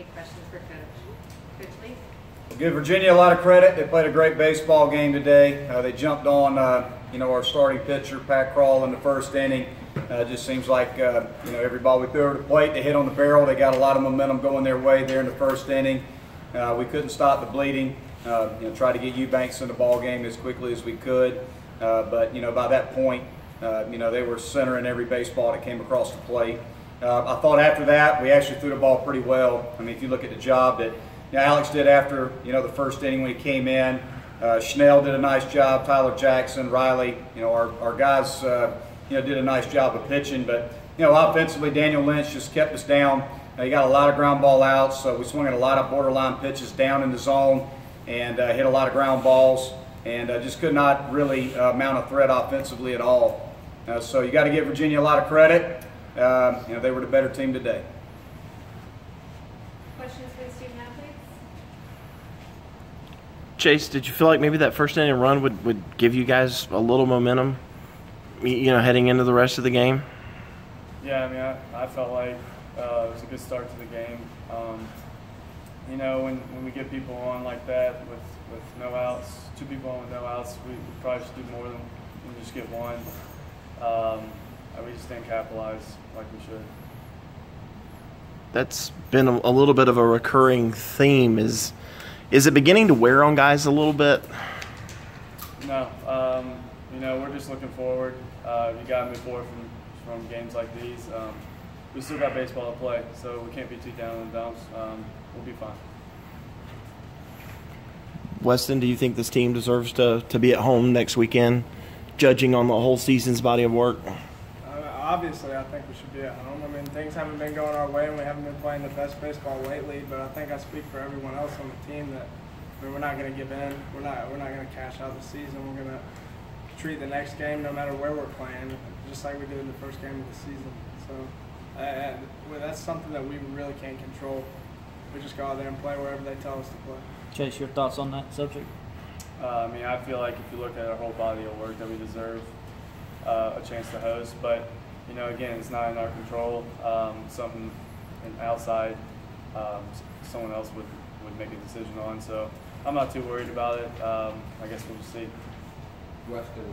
take questions for Coach. Coach Lee? Give Virginia a lot of credit. They played a great baseball game today. They jumped on, our starting pitcher, Pat Krall, in the first inning. It just seems like, every ball we threw over the plate, they hit on the barrel. They got a lot of momentum going their way there in the first inning. We couldn't stop the bleeding. Try to get Eubanks in the ball game as quickly as we could. But by that point, they were centering every baseball that came across the plate. I thought after that, we actually threw the ball pretty well. I mean, if you look at the job that Alex did after, the first inning when he came in. Schnell did a nice job. Tyler Jackson, Riley, our guys, did a nice job of pitching. But, offensively, Daniel Lynch just kept us down. He got a lot of ground ball outs, so we swung at a lot of borderline pitches down in the zone and hit a lot of ground balls and just could not really mount a threat offensively at all. So you got to give Virginia a lot of credit. They were the better team today. Questions for the student athletes? Chase, did you feel like maybe that first inning run would give you guys a little momentum, heading into the rest of the game? Yeah, I mean, I felt like it was a good start to the game. When we get people on like that with no outs, two people on with no outs, we probably should do more than just get one. We just didn't capitalize like we should. That's been a little bit of a recurring theme. Is it beginning to wear on guys a little bit? No. We're just looking forward. You got to move forward from games like these. We still got baseball to play, so we can't be too down in the dumps. We'll be fine. Weston, do you think this team deserves to be at home next weekend, judging on the whole season's body of work? Obviously, I think we should be at home. I mean, things haven't been going our way, and we haven't been playing the best baseball lately. But I think I speak for everyone else on the team that we're not going to give in. We're not going to cash out the season. We're going to treat the next game, no matter where we're playing, just like we did in the first game of the season. So that's something that we really can't control. We just go out there and play wherever they tell us to play. Chase, your thoughts on that subject? I feel like if you look at our whole body of work, that we deserve a chance to host, but again, it's not in our control. Something outside, someone else would make a decision on. So I'm not too worried about it. I guess we'll just see. Weston,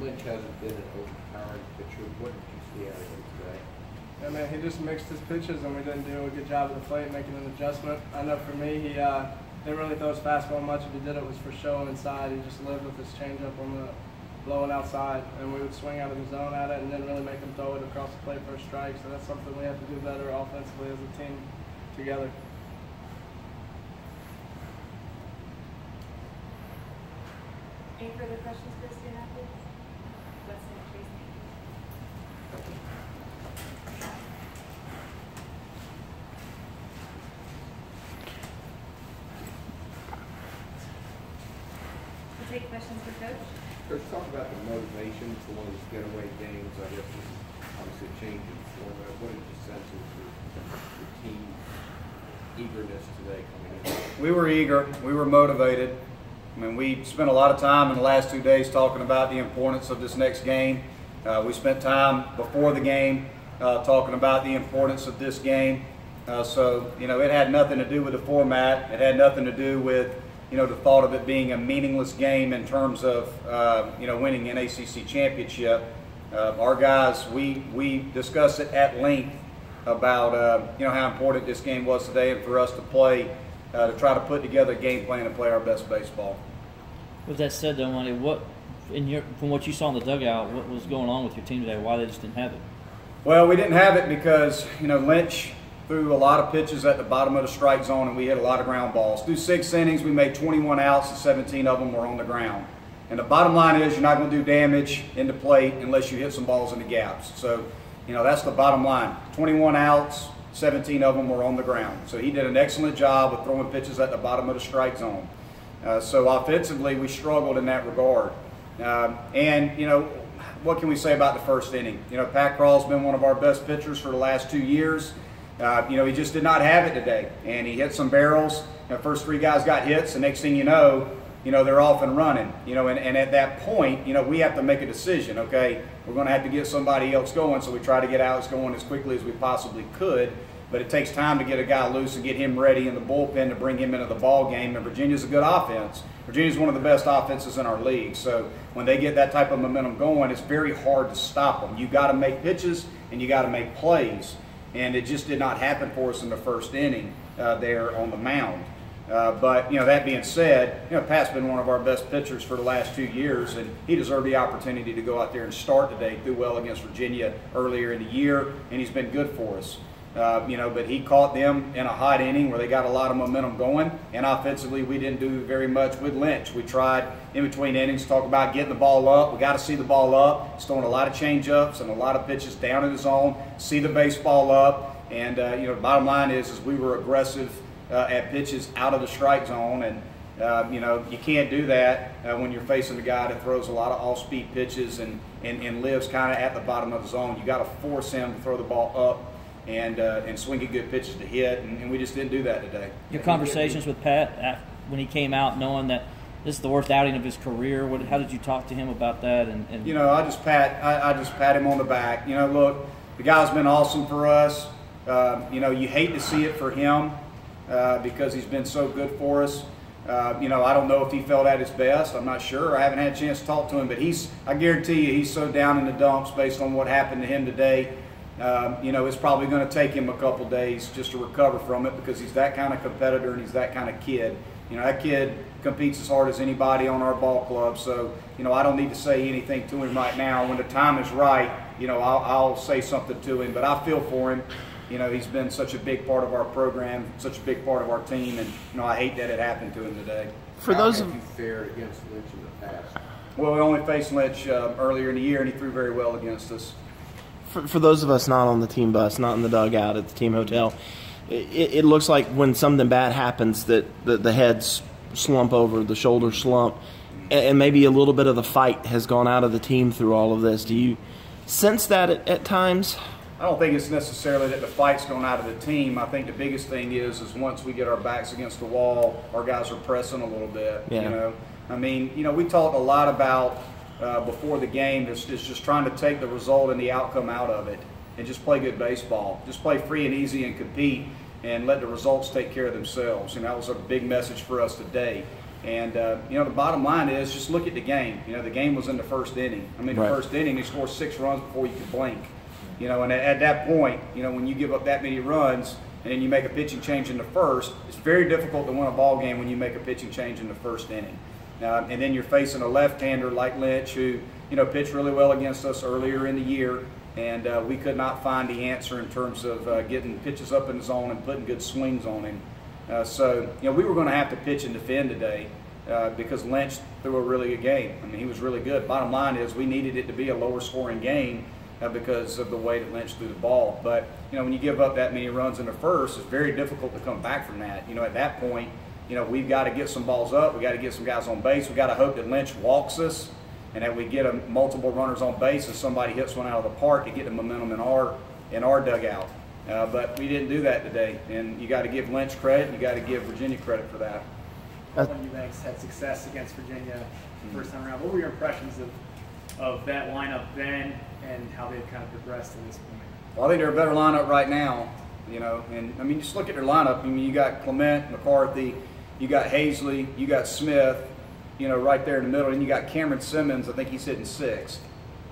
Lynch hasn't been an overpowering pitcher. What did you see out of him today? I mean, he just mixed his pitches, and we didn't do a good job at the plate making an adjustment. I know for me, he didn't really throw his fastball much. If he did, it was for show inside. He just lived with his changeup on the blowing outside, and we would swing out of the zone at it and didn't really make him throw it across the plate for a strike. So that's something we have to do better offensively as a team together. Any further questions for the student athletes? Weston, Tracy? We'll take questions for Coach. Coach, talk about the motivation for one of these getaway games. I guess this is obviously a change in format. What did you sense of your team eagerness today coming in? We were eager. We were motivated. I mean, we spent a lot of time in the last 2 days talking about the importance of this next game. We spent time before the game talking about the importance of this game. So, it had nothing to do with the format. It had nothing to do with, the thought of it being a meaningless game in terms of, winning an ACC championship. Our guys, we discussed it at length about, how important this game was today and for us to play, to try to put together a game plan and play our best baseball. With that said, though, Monte, from what you saw in the dugout, what was going on with your team today? Why they just didn't have it? Well, we didn't have it because, Lynch threw a lot of pitches at the bottom of the strike zone, and we hit a lot of ground balls. Through 6 innings, we made 21 outs, and 17 of them were on the ground. And the bottom line is you're not going to do damage in the plate unless you hit some balls in the gaps. So, that's the bottom line. 21 outs, 17 of them were on the ground. So he did an excellent job of throwing pitches at the bottom of the strike zone. So offensively, we struggled in that regard. What can we say about the first inning? Pat Krall's been one of our best pitchers for the last 2 years. He just did not have it today, and he hit some barrels. First 3 guys got hits. The next thing you know, they're off and running. And at that point, we have to make a decision. Okay, we're going to have to get somebody else going, so we try to get Alex going as quickly as we possibly could. but it takes time to get a guy loose and get him ready in the bullpen to bring him into the ball game. And Virginia's a good offense. Virginia's one of the best offenses in our league. So when they get that type of momentum going, it's very hard to stop them. You got to make pitches and you got to make plays. And it just did not happen for us in the first inning there on the mound. But, that being said, Pat's been one of our best pitchers for the last 2 years, and he deserved the opportunity to go out there and start today, do well against Virginia earlier in the year, and he's been good for us. But he caught them in a hot inning where they got a lot of momentum going, and offensively we didn't do very much with Lynch. We tried in between innings to talk about getting the ball up. We got to see the ball up. He's throwing a lot of change-ups and a lot of pitches down in the zone, see the baseball up, and, the bottom line is we were aggressive at pitches out of the strike zone, and you can't do that when you're facing a guy that throws a lot of off-speed pitches and lives kind of at the bottom of the zone. You got to force him to throw the ball up and swing at good pitches to hit, and we just didn't do that today. Your conversations with Pat when he came out, knowing that this is the worst outing of his career, how did you talk to him about that? And I just pat him on the back. Look, the guy's been awesome for us. You hate to see it for him. Because he's been so good for us. I don't know if he felt at his best. I'm not sure. I haven't had a chance to talk to him, but I guarantee you he's so down in the dumps based on what happened to him today. It's probably going to take him a couple days just to recover from it, because he's that kind of competitor and he's that kind of kid. That kid competes as hard as anybody on our ball club. So, I don't need to say anything to him right now. When the time is right, I'll say something to him, but I feel for him. He's been such a big part of our program, such a big part of our team, and I hate that it happened to him today. For those of you fared against Lynch in the past? Well, we only faced Lynch earlier in the year, and he threw very well against us. For those of us not on the team bus, not in the dugout at the team hotel, it looks like when something bad happens that the heads slump over, the shoulders slump, and maybe a little bit of the fight has gone out of the team through all of this. Do you sense that at times? I don't think it's necessarily that the fight's going out of the team. I think the biggest thing is once we get our backs against the wall, our guys are pressing a little bit. Yeah. We talked a lot about before the game is just trying to take the result and the outcome out of it and just play good baseball. Just play free and easy and compete and let the results take care of themselves. That was a big message for us today. And, the bottom line is just look at the game. The game was in the first inning. The first inning, they scored 6 runs before you could blink. And at that point, when you give up that many runs and then you make a pitching change in the first, it's very difficult to win a ball game when you make a pitching change in the first inning. And then you're facing a left-hander like Lynch who, pitched really well against us earlier in the year, and we could not find the answer in terms of getting pitches up in the zone and putting good swings on him. So we were going to have to pitch and defend today because Lynch threw a really good game. He was really good. Bottom line is we needed it to be a lower-scoring game because of the way that Lynch threw the ball. But, when you give up that many runs in the first, it's very difficult to come back from that. At that point, we've got to get some balls up. We've got to get some guys on base. We've got to hope that Lynch walks us and that we get multiple runners on base and somebody hits one out of the park to get the momentum in our dugout. But we didn't do that today. And you got to give Lynch credit, and you got to give Virginia credit for that. When you guys had success against Virginia the first time around, what were your impressions of that lineup then and how they've kind of progressed to this point? Well, I think they're a better lineup right now, and just look at their lineup. You got Clement, McCarthy, you got Hazley, you got Smith, right there in the middle, and you got Cameron Simmons. I think he's hitting 6th.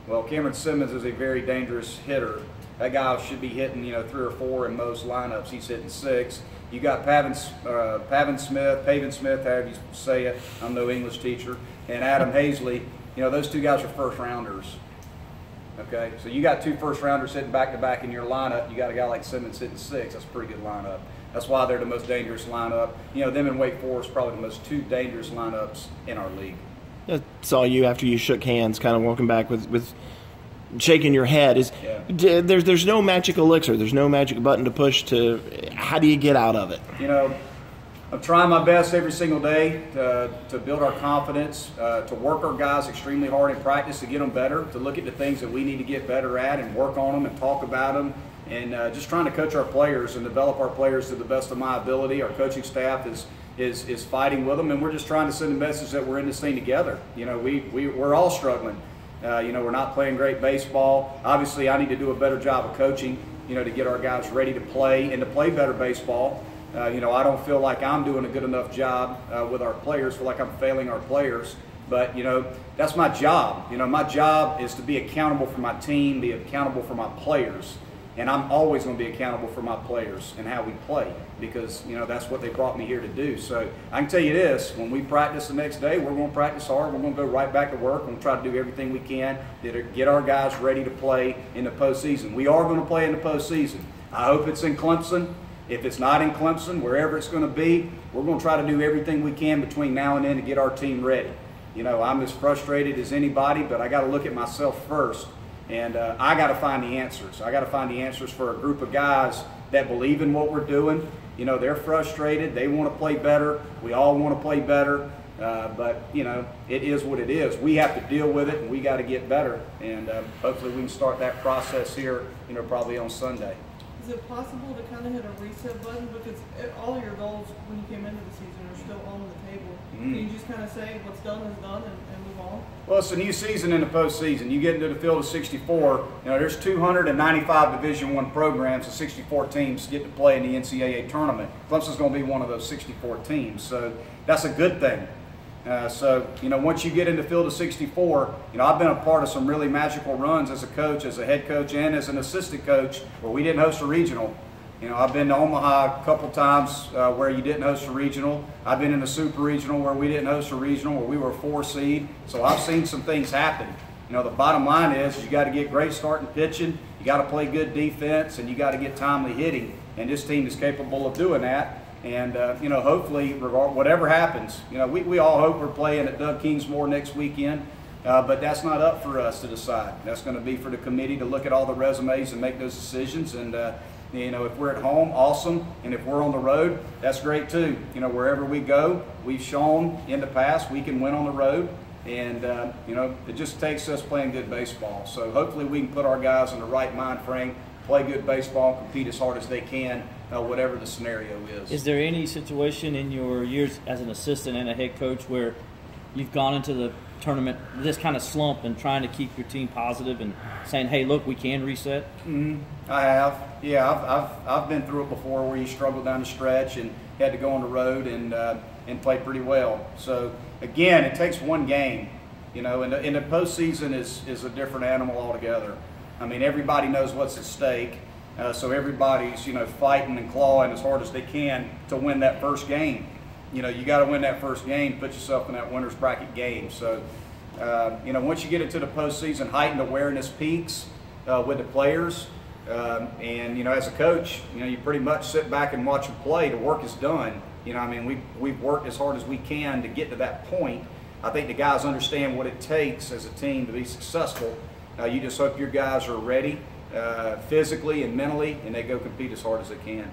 Well, Cameron Simmons is a very dangerous hitter. That guy should be hitting 3 or 4 in most lineups. He's hitting 6. You got Pavin Smith, however you say it. I'm no English teacher, and Adam Hazley. Those 2 guys are first-rounders. Okay, so you got 2 first-rounders hitting back-to-back in your lineup. You got a guy like Simmons hitting 6. That's a pretty good lineup. That's why they're the most dangerous lineup. Them and Wake Forest probably the most 2 dangerous lineups in our league. I saw you after you shook hands, kind of walking back with shaking your head. There's no magic elixir. There's no magic button to push to. How do you get out of it? I'm trying my best every single day to build our confidence, to work our guys extremely hard in practice to get them better, to look at the things that we need to get better at and work on them and talk about them, and just trying to coach our players and develop our players to the best of my ability. Our coaching staff is fighting with them, and we're just trying to send a message that we're in this thing together. We're all struggling. We're not playing great baseball. Obviously, I need to do a better job of coaching. to get our guys ready to play and to play better baseball. I don't feel like I'm doing a good enough job with our players. Feel like I'm failing our players. But, that's my job. My job is to be accountable for my team, be accountable for my players. And I'm always going to be accountable for my players and how we play because, that's what they brought me here to do. So I can tell you this, when we practice the next day, we're going to practice hard. We're going to go right back to work. We're going to try to do everything we can to get our guys ready to play in the postseason. We are going to play in the postseason. I hope it's in Clemson. If it's not in Clemson, wherever it's going to be, we're going to try to do everything we can between now and then to get our team ready. I'm as frustrated as anybody, but I got to look at myself first. And I got to find the answers. I got to find the answers for a group of guys that believe in what we're doing. They're frustrated. They want to play better. We all want to play better. But, it is what it is. We have to deal with it, and we got to get better. And hopefully we can start that process here, probably on Sunday. Is it possible to kind of hit a reset button? Because all of your goals when you came into the season are still on the table. Can you just kind of say what's done is done and move on? Well, it's a new season in the postseason. You get into the field of 64. There's 295 Division I programs and 64 teams get to play in the NCAA tournament. Clemson's going to be one of those 64 teams, so that's a good thing. Once you get in the field of 64, I've been a part of some really magical runs as a coach, as a head coach, and as an assistant coach where we didn't host a regional. I've been to Omaha a couple times where you didn't host a regional. I've been in the super regional where we didn't host a regional, where we were a 4 seed. So I've seen some things happen. The bottom line is you got to get great starting pitching, you got to play good defense, and you got to get timely hitting. And this team is capable of doing that. And, hopefully, whatever happens, we all hope we're playing at Doug Kingsmore next weekend, but that's not up for us to decide. That's going to be for the committee to look at all the resumes and make those decisions. And, if we're at home, awesome. And if we're on the road, that's great too. Wherever we go, we've shown in the past we can win on the road. And, it just takes us playing good baseball. So hopefully we can put our guys in the right mind frame, play good baseball, compete as hard as they can, whatever the scenario is. Is there any situation in your years as an assistant and a head coach where you've gone into the tournament this kind of slump and trying to keep your team positive and saying, hey, look, we can reset? I have. Yeah, I've been through it before where you struggled down the stretch and had to go on the road and play pretty well. So, again, it takes one game. And the postseason is a different animal altogether. I mean, everybody knows what's at stake. So everybody's, fighting and clawing as hard as they can to win that first game. You got to win that first game, put yourself in that winner's bracket game. So, once you get into the postseason, heightened awareness peaks with the players. And, as a coach, you pretty much sit back and watch them play. The work is done. We've worked as hard as we can to get to that point. I think the guys understand what it takes as a team to be successful. You just hope your guys are ready physically and mentally, and they go compete as hard as they can.